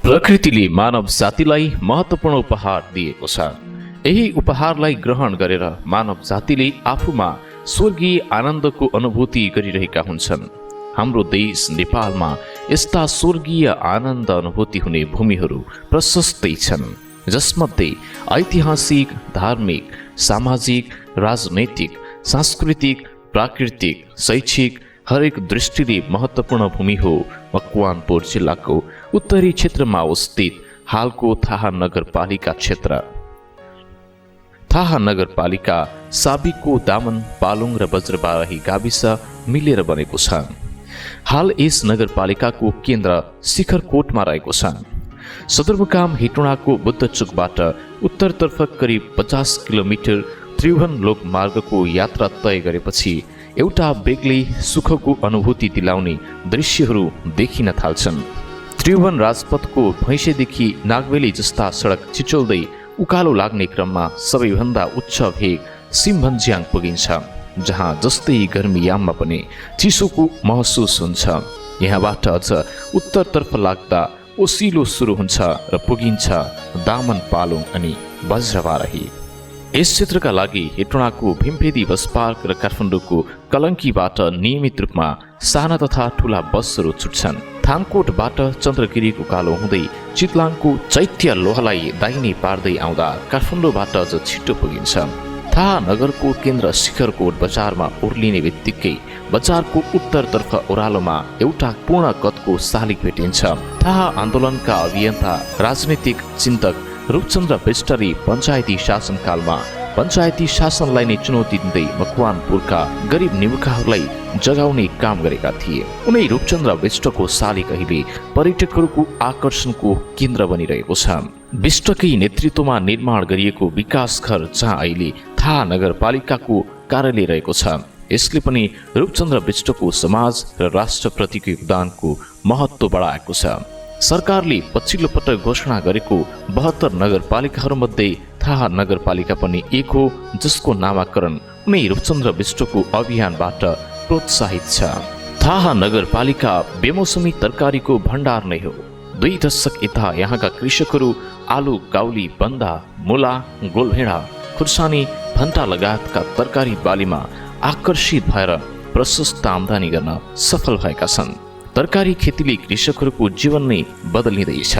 प्रकृतिले मानव जातिलाई महत्त्वपूर्ण उपहार दिएको छ। यही उपहारलाई ग्रहण गरेर मानव जातिले आफूमा स्वर्गीय आनन्दको अनुभूति गरिरहेका हुन्छन्। हाम्रो देश नेपालमा यस्ता स्वर्गीय आनन्द अनुभूति हुने भूमिहरू प्रशस्तै छन्, जसमध्ये ऐतिहासिक, धार्मिक, सामाजिक, राजनैतिक, सांस्कृतिक, प्राकृतिक, शैक्षिक हरेक दृष्टिले महत्त्वपूर्ण भूमि हो मकवानपुर जिल्लाको उत्तरी क्षेत्रमा अवस्थित हालको थाहा नगरपालिका क्षेत्र। थाहा नगरपालिका साबिकको दामन, पालुङ र बज्रबाराही गाविस मिलेर बनेको छ। हाल यस नगरपालिकाको केन्द्र शिखरकोटमा रहेको छ। सदरमुकाम हेटौँडाको बुद्धचोकबाट उत्तरतर्फ करिब 50 किलोमिटर त्रिभुवन लोकमार्गको यात्रा तय गरेपछि एउटा बेग्लै सुखको अनुभूति दिलाउने दृश्यहरू देखिन थाल्छन्। त्रिभुवन राजपथको भैँसेदेखि नागबेली जस्ता सडक छिचोल्दै उकालो लाग्ने क्रममा सबैभन्दा उच्च भेग सिमभन्ज्याङ पुगिन्छ, जहाँ जस्तै गर्मीयाममा पनि चिसोको महसुस हुन्छ। यहाँबाट अझ उत्तरतर्फ लाग्दा ओसिलो सुरु हुन्छ र पुगिन्छ दामन, पालुङ अनि बज्रबाराही। यस क्षेत्रका लागि हेटौँडाको भीमफेदी बस पार्क र काठमाडौँको कलङ्कीबाट नियमित रूपमा साना तथा ठुला बसहरू छुट्छन्। थानकोटबाट चन्द्रगिरीको कालो हुँदै चितलाङको चैत्य लोहालाई दाहिने पार्दै आउँदा काठमाडौँबाट अझ छिटो पुगिन्छ। थाहा नगरको केन्द्र शिखरकोट बजारमा उर्लिने बित्तिकै बजारको उत्तरतर्फ ओह्रालोमा एउटा पूर्ण कदको शालिग भेटिन्छ। थाहा आन्दोलनका अभियन्ता, राजनीतिक चिन्तक रूपचन्द्र विष्टले पञ्चायती शासनकालमा पञ्चायती शासनलाई नै चुनौती दिँदै मकवानपुरका गरिब निमुखाहरूलाई जगाउने काम गरेका थिए। उनै रूपचन्द्र विष्टको शालिग अहिले पर्यटकहरूको आकर्षणको केन्द्र बनिरहेको छ। विष्टकै नेतृत्वमा निर्माण गरिएको विकास घर जहाँ अहिले थाहा नगरपालिकाको कार्यालय रहेको छ, यसले पनि रूपचन्द्र विष्टको समाज र राष्ट्रप्रतिको योगदानको महत्त्व बढाएको छ। सरकारले पछिल्लो पटक घोषणा गरेको 72 नगरपालिकाहरूमध्ये थाहा नगरपालिका पनि एक हो, जसको नामाकरण उनै रूपचन्द्र विष्टको अभियानबाट प्रोत्साहित छ। थाहा नगरपालिका बेमौसमी तरकारीको भण्डार नै हो। 2 दशक यता यहाँका कृषकहरू आलु, काउली, बन्दा, मुला, गोलभेडा, खुर्सानी, भन्टा लगायतका तरकारी बालीमा आकर्षित भएर प्रशस्त आम्दानी गर्न सफल भएका छन्। तरकारी खेतीले कृषकहरूको जीवन नै बदलिँदैछ।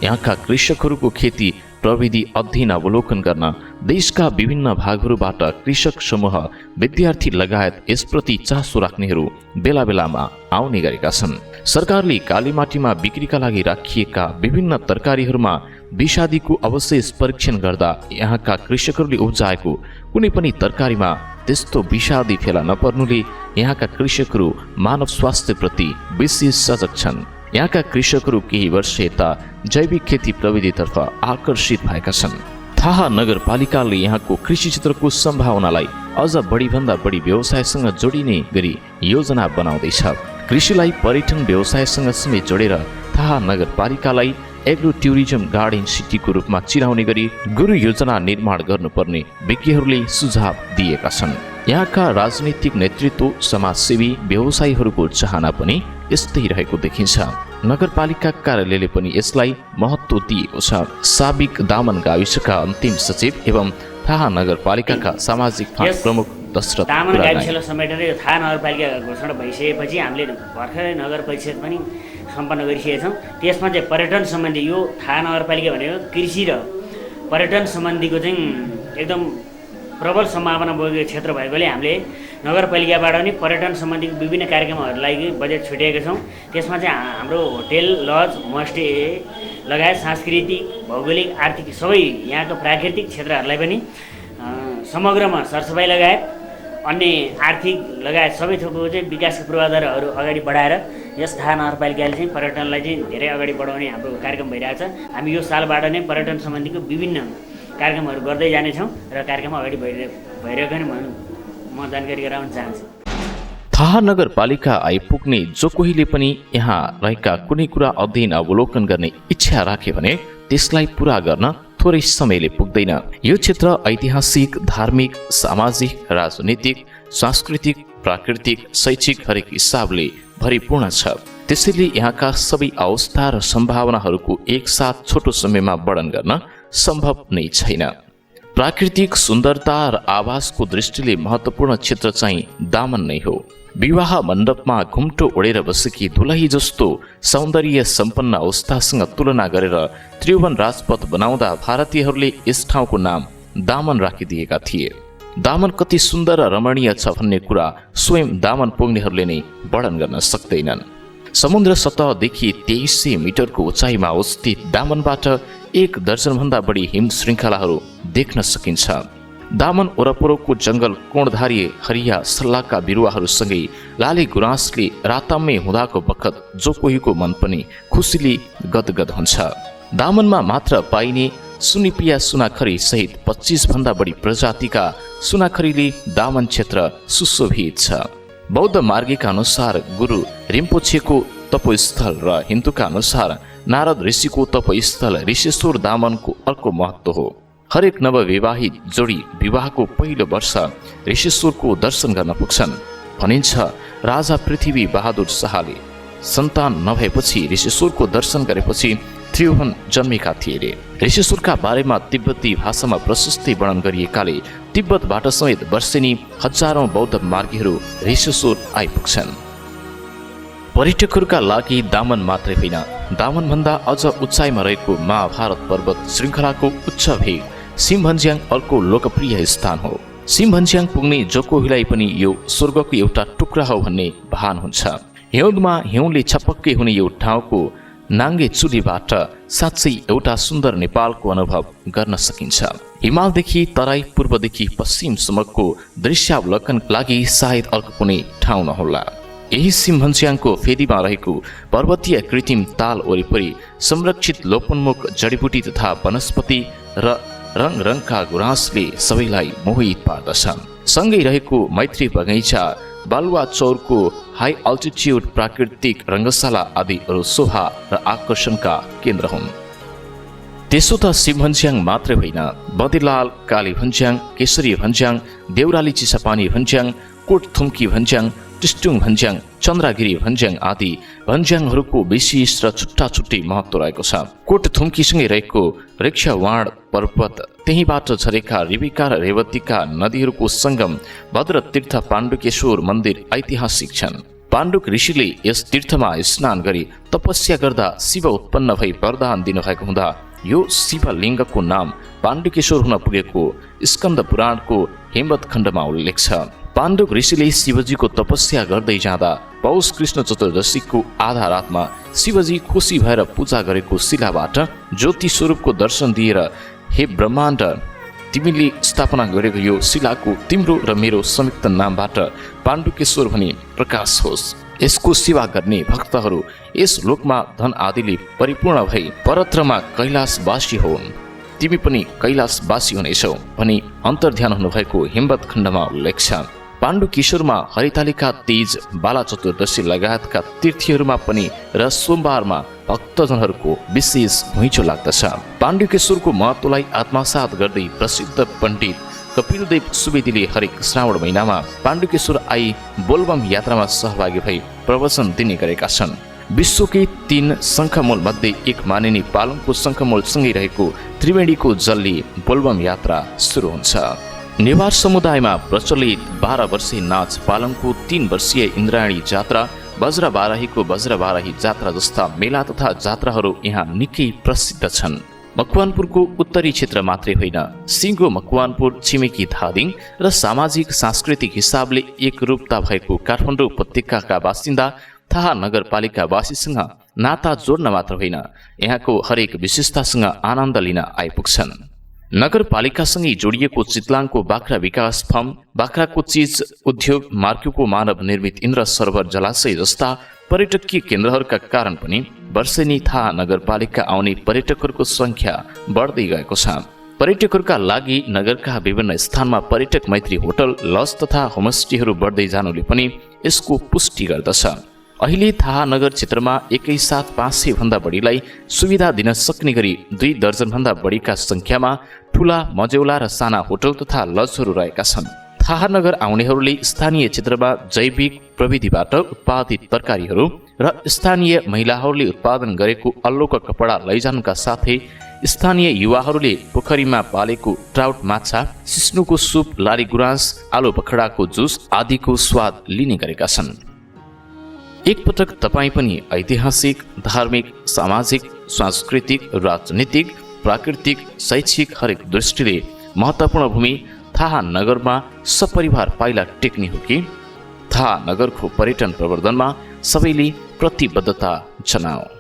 यहाँका कृषकहरूको खेती प्रविधि अध्ययन अवलोकन गर्न देशका विभिन्न भागहरूबाट कृषक समूह, विद्यार्थी लगायत यसप्रति चासो राख्नेहरू बेला बेलामा आउने गरेका छन्। सरकारले कालीमाटीमा बिक्रीका लागि राखिएका विभिन्न तरकारीहरूमा विषादीको अवशेष परीक्षण गर्दा यहाँका कृषकहरूले उब्जाएको कुनै पनि तरकारीमा त्यस्तो विषादी फेला नपर्नुले यहाँका कृषकहरू मानव स्वास्थ्यप्रति विशेष सजग छन्। यहाँका कृषकहरू केही वर्ष यता जैविक खेती प्रविधितर्फ आकर्षित भएका छन्। थाहा नगरपालिकाले यहाँको कृषि क्षेत्रको सम्भावनालाई अझ बढीभन्दा बढी व्यवसायसँग जोडिने गरी योजना बनाउँदैछ। कृषिलाई पर्यटन व्यवसायसँग समेत जोडेर थाहा नगरपालिकालाई एग्रो टुरिज्म गार्डन सिटीको रूपमा चिनाउने गरी गुरु योजना निर्माण गर्नुपर्ने विज्ञहरूले सुझाव दिएका छन्। यहाँका राजनीतिक नेतृत्व, समाजसेवी, व्यवसायीहरूको चाहना पनि यस्तै रहेको देखिन्छ। नगरपालिका कार्यालयले पनि यसलाई महत्त्व दिएको छ। साबिक दामन गाविसका अन्तिम सचिव एवं थाहा नगरपालिकाका सामाजिक प्रमुख दशरथ दामन गाविसलाई समेटेर यो थाहा नगरपालिका घोषणा भइसकेपछि हामीले भर्खरै नगर परिषद पनि सम्पन्न गरिसकेका छौँ। त्यसमा चाहिँ पर्यटन सम्बन्धी यो थाहा नगरपालिका भनेको कृषि र पर्यटन सम्बन्धीको चाहिँ एकदम प्रबल सम्भावना बोकेको क्षेत्र भएकोले हामीले नगरपालिकाबाट पनि पर्यटन सम्बन्धी विभिन्न कार्यक्रमहरूलाई बजेट छुट्याएका छौँ। त्यसमा चाहिँ हाम्रो होटेल, लज, होमस्टे लगायत सांस्कृतिक, भौगोलिक, आर्थिक सबै यहाँको प्राकृतिक क्षेत्रहरूलाई पनि समग्रमा सरसफाइ लगायत अन्य आर्थिक लगायत सबै थोकको चाहिँ विकासका पूर्वाधारहरू अगाडि बढाएर यस थाहा नगरपालिकाले चाहिँ पर्यटनलाई चाहिँ धेरै अगाडि बढाउने हाम्रो कार्यक्रम भइरहेको छ। हामी यो सालबाट नै पर्यटन सम्बन्धीको विभिन्न कार्यक्रमहरू गर्दै जानेछौँ र कार्यक्रम अगाडि भइरहेको नै म जानकारी गराउन चाहन्छु। थाहा नगरपालिका आइपुग्ने जो कोहीले पनि यहाँ रहेका कुनै कुरा अध्ययन अवलोकन गर्ने इच्छा राखे भने त्यसलाई पुरा गर्न थोरै समयले पुग्दैन। यो क्षेत्र ऐतिहासिक, धार्मिक, सामाजिक, राजनीतिक, सांस्कृतिक, प्राकृतिक, शैक्षिक हरेक हिसाबले भरिपूर्ण छ। त्यसैले यहाँका सबै अवस्था र सम्भावनाहरूको एकसाथ छोटो समयमा वर्णन गर्न सम्भव नै छैन। प्राकृतिक सुन्दरता र आवासको दृष्टिले महत्त्वपूर्ण क्षेत्र चाहिँ दामन नै हो। विवाह मण्डपमा घुम्टो ओढेर बसेकी दुलही जस्तो सौन्दर्य सम्पन्न अवस्थासँग तुलना गरेर त्रिभुवन राजपथ बनाउँदा भारतीयहरूले यस ठाउँको नाम दामन राखिदिएका थिए। दामन कति सुन्दर र रमणीय छ भन्ने कुरा स्वयं दामन पुग्नेहरूले नै वर्णन गर्न सक्दैनन्। समुद्र सतहदेखि 2300 मिटरको उचाइमा अवस्थित दामनबाट 1 दर्जनभन्दा बढी हिम श्रृङ्खलाहरू देख्न सकिन्छ। दामन वरपरको जङ्गल कोणधारी हरिया सल्लाहका बिरुवाहरूसँगै लाले गुराँसले राताम्य हुँदाको बखत जो कोहीको मन पनि खुसीले गदगद हुन्छ। दामनमा मात्र पाइने सुनिपिया सुनाखरी सहित 25 भन्दा बढी प्रजातिका सुनाखरीले दामन क्षेत्र सुशोभित छ। बौद्ध मार्गीका अनुसार गुरु रिम्पोछेको तपोस्थल र हिन्दूका अनुसार नारद ऋषिको तपोस्थल ऋषेश्वर दामनको अर्को महत्त्व हो। हरेक नवविवाहित जोडी विवाहको पहिलो वर्ष ऋषेश्वरको दर्शन गर्न पुग्छन्। भनिन्छ राजा पृथ्वी बहादुर शाहले सन्तान नभएपछि ऋषेश्वरको दर्शन गरेपछि त्रिभुवन जन्मेका थिए रे। ऋषेश्वरका बारेमा तिब्बती भाषामा प्रशस्तै वर्णन गरिएकाले तिब्बतबाट समेत वर्षेनी हजारौं बौद्ध मार्गीहरू ऋषेश्वर आइपुग्छन्। पर्यटकहरूका लागि दामन मात्रै होइन, दामनभन्दा अझ उचाइमा रहेको महाभारत पर्वत श्रृङ्खलाको उच्च भेग सिमभन्ज्याङ अर्को लोकप्रिय स्थान हो। सिमभन्ज्याङ पुग्ने जो कोहीलाई पनि यो स्वर्गको एउटा टुक्रा हो भन्ने भान हुन्छ। हिउँदमा हिउँले छपक्कै हुने यो ठाउँको नाङ्गे चुलीबाट साँच्चै एउटा सुन्दर नेपालको अनुभव गर्न सकिन्छ। हिमालदेखि तराई पूर्वदेखि पश्चिमसम्मको दृश्यावलोकन लागि सायद अर्को कुनै ठाउँ नहोला। यही सिमभन्ज्याङको फेदीमा रहेको पर्वतीय कृत्रिम ताल वरिपरि संरक्षित लोपोन्मुख जडीबुटी तथा वनस्पति र रङ रङका गुराँसले सबैलाई मोहित पार्दछन्। सँगै रहेको मैत्री बगैँचा, बालुवा चौरको हाई अल्टिट्युड प्राकृतिक रङ्गशाला आदि अरू शोभा र आकर्षणका केन्द्र हुन्। त्यसो त सिमभन्ज्याङ मात्रै होइन, बदिलाल, काली भन्ज्याङ, केशरी भन्ज्याङ, देउराली चिसापानी भन्ज्याङ, कोटथुम्की भन्ज्याङ, टिस्टुङ भन्ज्याङ, चन्द्रगिरी भन्ज्याङ आदि भन्ज्याङहरूको विशेष र छुट्टा छुट्टै महत्त्व रहेको छ। कोटथुम्कीसँगै रहेको वृक्षवाण पर्वत, त्यहीँबाट झरेका रिबिका र रेवतीका नदीहरूको सङ्गम भद्र तीर्थ पाण्डुकेश्वर मन्दिर ऐतिहासिक छन्। पाण्डुक ऋषिले यस तीर्थमा स्नान गरी तपस्या गर्दा शिव उत्पन्न भई वरदान दिनुभएको हुँदा यो शिवलिङ्गको नाम पाण्डुकेश्वर हुन पुगेको स्कन्द पुराणको हेमवत खण्डमा उल्लेख छ। पाण्डुक ऋषिले शिवजीको तपस्या गर्दै जाँदा पौष कृष्ण चतुर्दशीको आधा रातमा शिवजी खुसी भएर पूजा गरेको शिलाबाट ज्योति स्वरूपको दर्शन दिएर हे ब्रह्माण्ड, तिमीले स्थापना गरेको यो शिलाको तिम्रो र मेरो संयुक्त नामबाट पाण्डुकेश्वर भनी प्रकाश होस्। यसको सेवा गर्ने भक्तहरू यस लोकमा धन आदिले परिपूर्ण भई परत्रमा कैलाशवासी होन्। तिमी पनि कैलाशवासी हुनेछौ भनी अन्तर्ध्यान हुनुभएको हेमवत खण्डमा उल्लेख छ। पाण्डुकेश्वरमा हरितालिका तीज, बाला चतुर्दशी लगायतका तीर्थीहरूमा पनि र सोमबारमा भक्तजनहरूको विशेष घुइँचो लाग्दछ। पाण्डुकेश्वरको महत्त्वलाई आत्मसात गर्दै प्रसिद्ध पण्डित कपिलदेव सुवेदीले हरेक श्रावण महिनामा पाण्डुकेश्वर आई बोलबम यात्रामा सहभागी भई प्रवचन दिने गरेका छन्। विश्वकै 3 शङ्खमूल मध्ये एक मानिने पालङको शङ्खमूलसँगै रहेको त्रिवेणीको जलले बोलबम यात्रा सुरु हुन्छ। नेवार समुदायमा प्रचलित 12 वर्षीय नाच पालङको 3 वर्षीय इन्द्रायणी जात्रा, बज्रबाराहीको बज्रबाराही जात्रा जस्ता मेला तथा जात्राहरू यहाँ निकै प्रसिद्ध छन्। मकवानपुरको उत्तरी क्षेत्र मात्रै होइन, सिङ्गो मकवानपुर, छिमेकी धादिङ र सामाजिक सांस्कृतिक हिसाबले एकरूपता भएको काठमाडौँ उपत्यकाका बासिन्दा थाहा नगरपालिकावासीसँग नाता जोड्न मात्र होइन, यहाँको हरेक विशेषतासँग आनन्द लिन आइपुग्छन्। नगरपालिकासँगै जोडिएको चितलाङको बाख्रा विकास फर्म, बाख्राको चिज उद्योग, मार्क्युको मानव निर्मित इन्द्र सरोवर जलाशय जस्ता पर्यटकीय केन्द्रहरूका कारण पनि वर्षेनी थाहा नगरपालिका आउने पर्यटकहरूको सङ्ख्या बढ्दै गएको छ। पर्यटकहरूका लागि नगरका विभिन्न स्थानमा पर्यटक मैत्री होटल, लज तथा होमस्टेहरू बढ्दै जानुले पनि यसको पुष्टि गर्दछ। अहिले थाहा नगर क्षेत्रमा एकैसाथ 500 भन्दा बढीलाई सुविधा दिन सक्ने गरी 2 दर्जनभन्दा बढीका सङ्ख्यामा ठुला, मझौला र साना होटल तथा लजहरू रहेका छन्। थाहा नगर आउनेहरूले स्थानीय क्षेत्रमा जैविक प्रविधिबाट उत्पादित तरकारीहरू, र स्थानीय महिलाहरूले उत्पादन गरेको अल्लोका कपडा लैजानुका साथै स्थानीय युवाहरूले पोखरीमा पालेको ट्राउट माछा, सिस्नुको सुप, लारी गुराँस, आलु बखडाको जुस आदिको स्वाद लिने गरेका छन्। एकपटक तपाईँ पनि ऐतिहासिक, धार्मिक, सामाजिक, सांस्कृतिक, राजनीतिक, प्राकृतिक, शैक्षिक हरेक दृष्टिले महत्त्वपूर्ण भूमि थाहा नगरमा सपरिवार पाइला टेक्ने हो कि? थाहा नगरको पर्यटन प्रवर्धनमा सबैले प्रतिबद्धता जनाऊ।